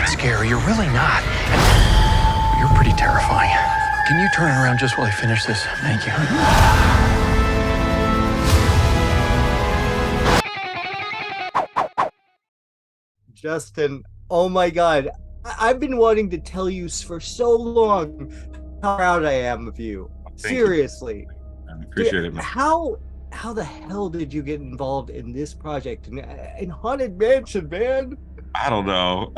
that scary. You're really not. And you're pretty terrifying. Can you turn around just while I finish this? Thank you. Justin, oh my God. I've been wanting to tell you for so long how proud I am of you. Seriously. I appreciate it, man. How the hell did you get involved in this project in Haunted Mansion, man? I don't know.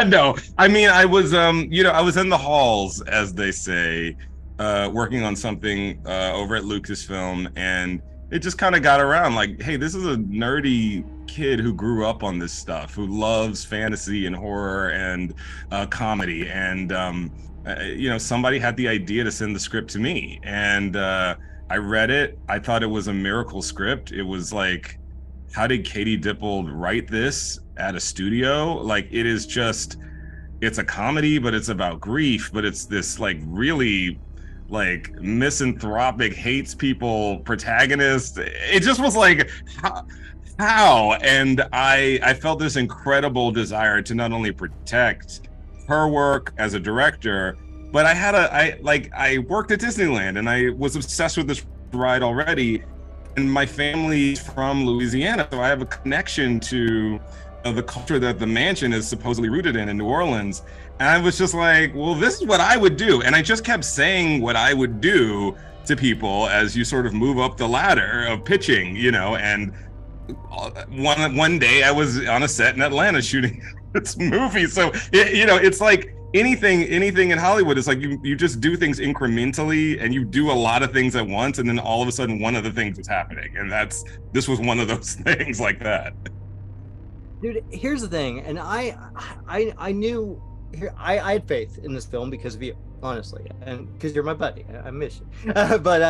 No, I mean, I was, I was in the halls, as they say, working on something over at Lucasfilm, and it just kind of got around like, hey, this is a nerdy kid who grew up on this stuff, who loves fantasy and horror and comedy, and somebody had the idea to send the script to me, and I read it. I thought it was a miracle script. It was like, how did Katie Dippold write this at a studio? Like, it is just, it's a comedy, but it's about grief, but it's this like really like misanthropic, hates people protagonist. It just was like, how? And I felt this incredible desire to not only protect her work as a director, but I worked at Disneyland and I was obsessed with this ride already. And my family's from Louisiana, so I have a connection to the culture that the mansion is supposedly rooted in New Orleans. And I was just like, well, this is what I would do. And I just kept saying what I would do to people as you sort of move up the ladder of pitching, and one day I was on a set in Atlanta shooting this movie. So, it's like, anything in Hollywood is like you just do things incrementally and you do a lot of things at once, and then all of a sudden one of the things is happening, and this was one of those things like that. Dude, here's the thing, and I knew I had faith in this film because of you, honestly, and because you're my buddy. I miss you, but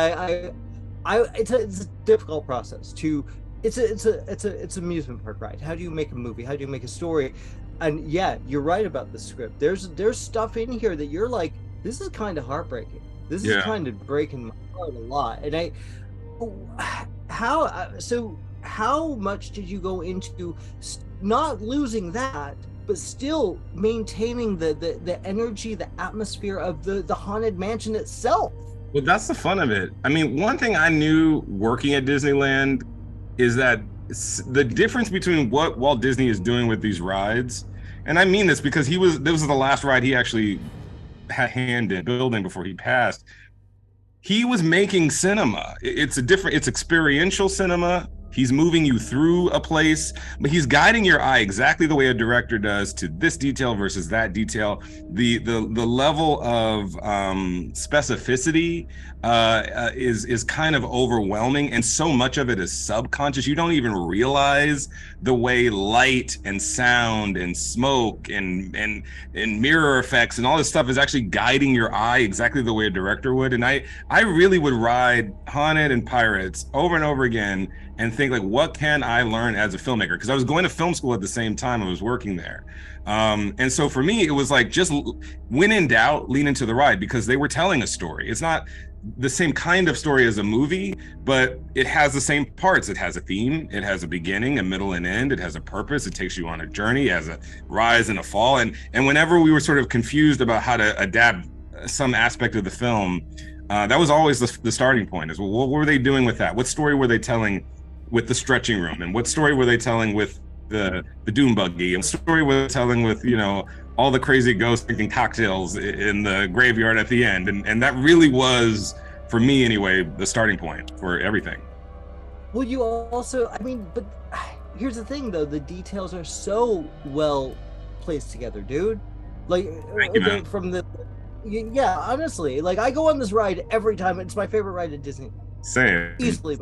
it's a difficult process to. It's an amusement park ride. How do you make a movie? How do you make a story? And yeah, you're right about the script. There's stuff in here that you're like, this is kind of heartbreaking. This is kind of breaking my heart a lot. And how much did you go into not losing that, but still maintaining the energy, the atmosphere of the Haunted Mansion itself? Well, that's the fun of it. I mean, one thing I knew working at Disneyland is that the difference between what Walt Disney is doing with these rides, and I mean this because this was the last ride he actually had hand in building before he passed. He was making cinema. It's experiential cinema. He's moving you through a place, but he's guiding your eye exactly the way a director does to this detail versus that detail. The level of specificity is kind of overwhelming, and so much of it is subconscious. You don't even realize the way light and sound and smoke and mirror effects and all this stuff is actually guiding your eye exactly the way a director would. And I really would ride Haunted and Pirates over and over again and think like, what can I learn as a filmmaker? Because I was going to film school at the same time I was working there. And so for me, it was like, just when in doubt, lean into the ride, because they were telling a story. It's not the same kind of story as a movie, but it has the same parts. It has a theme, it has a beginning, a middle, and end. It has a purpose. It takes you on a journey, it has a rise and a fall. And whenever we were sort of confused about how to adapt some aspect of the film, that was always the starting point. Is, well, what were they doing with that? What story were they telling with the stretching room, and what story were they telling with the doom buggy, and what story were they telling with all the crazy ghosts drinking cocktails in the graveyard at the end? And that really was, for me anyway, the starting point for everything. Well, you also, I mean, but here's the thing though, the details are so well placed together, dude. Like, yeah, honestly, like I go on this ride every time. It's my favorite ride at Disney. Same. Easily.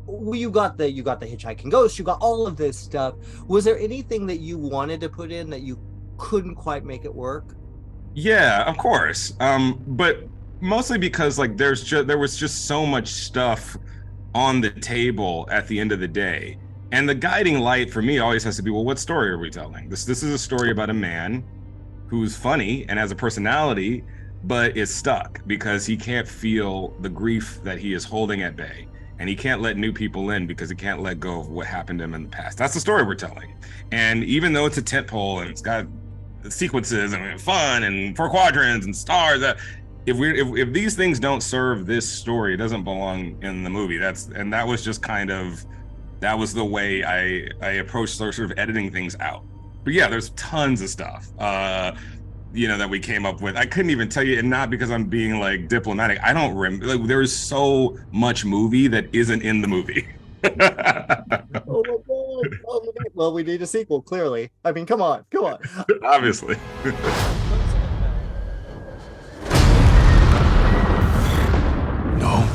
You got the hitchhiking ghost, you got all of this stuff. Was there anything that you wanted to put in that you couldn't quite make it work? Yeah, of course. But mostly because like there was just so much stuff on the table at the end of the day. And the guiding light for me always has to be, well, what story are we telling? This is a story about a man who's funny and has a personality, but is stuck because he can't feel the grief that he is holding at bay. and he can't let new people in because he can't let go of what happened to him in the past. That's the story we're telling. And even though it's a tentpole and it's got sequences and fun and 4 quadrants and stars, if these things don't serve this story, it doesn't belong in the movie. That was just kind of, that was the way I approached sort of editing things out. But yeah, there's tons of stuff, that we came up with. I couldn't even tell you, and not because I'm being like diplomatic. I don't remember. Like, there is so much movie that isn't in the movie. Oh my god! Well, we need a sequel. Clearly, I mean, come on. Obviously. No.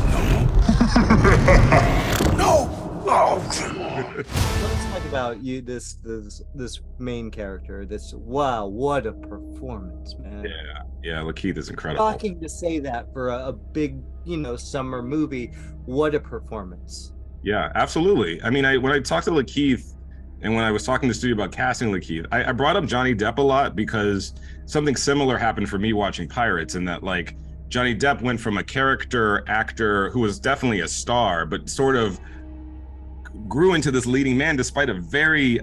Let's talk about you. This main character. Wow, what a performance, man! Yeah. Lakeith is incredible. Shocking to say that for a big, summer movie. What a performance! Yeah, absolutely. I mean, when I talked to Lakeith, and when I was talking to the studio about casting Lakeith, I brought up Johnny Depp a lot because something similar happened for me watching Pirates, in that like Johnny Depp went from a character actor who was definitely a star, but sort of grew into this leading man despite a very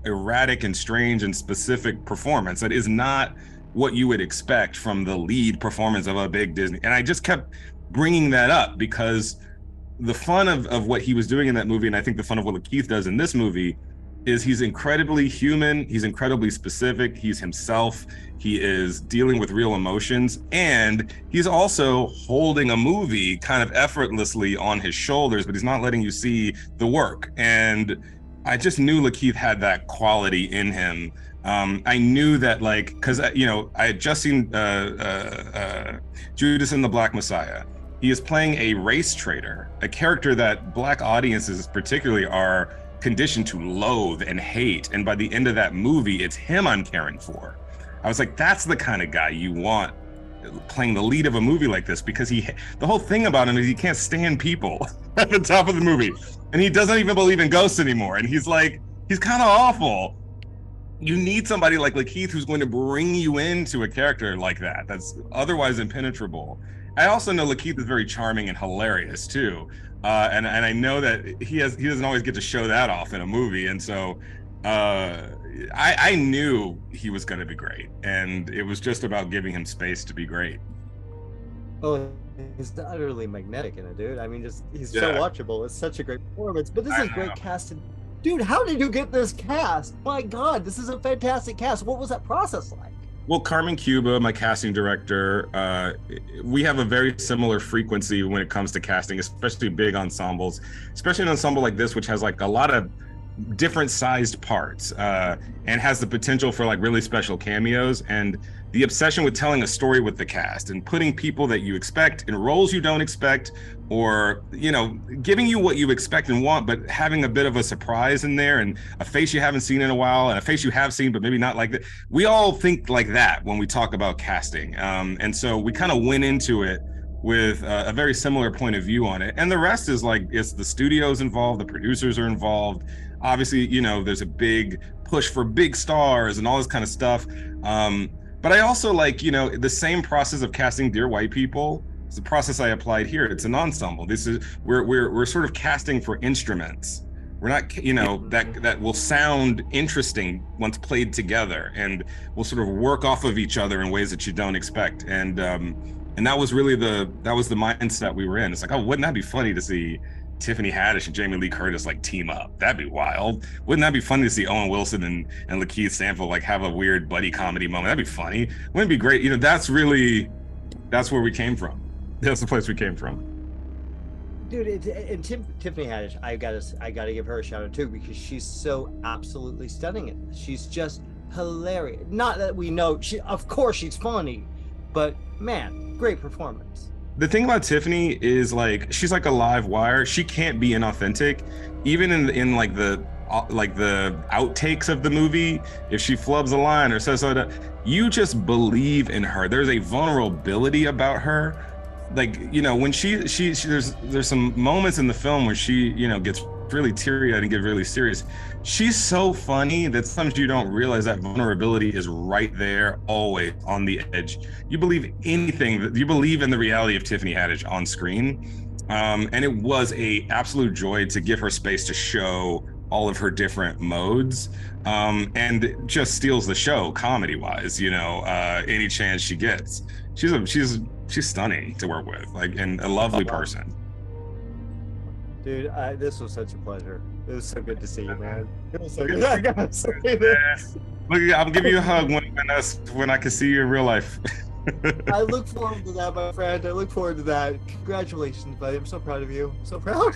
erratic and strange and specific performance that is not what you would expect from the lead performance of a big Disney. And I just kept bringing that up because the fun of what he was doing in that movie, and I think the fun of what Lakeith does in this movie, is he's incredibly human, he's incredibly specific, he's himself, he is dealing with real emotions, and he's also holding a movie kind of effortlessly on his shoulders, but he's not letting you see the work. And I just knew Lakeith had that quality in him. I knew that, like, because I had just seen Judas and the Black Messiah. He is playing a race traitor, a character that Black audiences particularly are conditioned to loathe and hate. And by the end of that movie, it's him I'm caring for. I was like, that's the kind of guy you want playing the lead of a movie like this, because the whole thing about him is he can't stand people at the top of the movie. And he doesn't even believe in ghosts anymore. And he's kind of awful. You need somebody like Lakeith who's going to bring you into a character like that, that's otherwise impenetrable. I also know Lakeith is very charming and hilarious too. And I know that he doesn't always get to show that off in a movie. And so I knew he was going to be great. And it was just about giving him space to be great. Oh, he's utterly magnetic in it, dude. I mean, he's so watchable. It's such a great performance. But this is great casting. Dude, how did you get this cast? My God, this is a fantastic cast. What was that process like? Well, Carmen Cuba, my casting director, we have a very similar frequency when it comes to casting, especially big ensembles, especially an ensemble like this, which has like a lot of different sized parts and has the potential for like really special cameos, and the obsession with telling a story with the cast and putting people that you expect in roles you don't expect, or giving you what you expect and want, but having a bit of a surprise in there and a face you haven't seen in a while and a face you have seen but maybe not like that. We all think like that when we talk about casting, and so we kind of went into it with a very similar point of view on it. And the rest is like, it's the studios involved, the producers are involved. Obviously, there's a big push for big stars and all this kind of stuff. But I also like, the same process of casting Dear White People is the process I applied here. It's an ensemble. We're sort of casting for instruments. We're not, that will sound interesting once played together, and will sort of work off of each other in ways that you don't expect. And that was really the mindset we were in. It's like, oh, wouldn't that be funny to see Tiffany Haddish and Jamie Lee Curtis like team up? That'd be wild. Wouldn't that be funny to see Owen Wilson and Lakeith Stanfield like have a weird buddy comedy moment? That'd be funny. Wouldn't it be great? That's where we came from. That's the place we came from. Dude, and Tiffany Haddish, I gotta give her a shout out too, because she's so absolutely stunning in this. She's just hilarious. Not that we know of course she's funny, but man, great performance. The thing about Tiffany is like, she's like a live wire. She can't be inauthentic, even in like the outtakes of the movie. If she flubs a line or says something, you just believe in her. There's a vulnerability about her. Like, when she there's some moments in the film where she, gets really teary-eyed and get really serious. She's so funny that sometimes you don't realize that vulnerability is right there, always on the edge. You believe anything, you believe in the reality of Tiffany Haddish on screen. And it was a absolute joy to give her space to show all of her different modes, and just steals the show comedy wise, any chance she gets. She's stunning to work with, like, and a lovely person. Dude, this was such a pleasure. It was so good to see you, man. It was so good. I gotta say this. Look, I'll give you a hug when I can see you in real life. I look forward to that, my friend. I look forward to that. Congratulations, buddy. I'm so proud of you. So proud.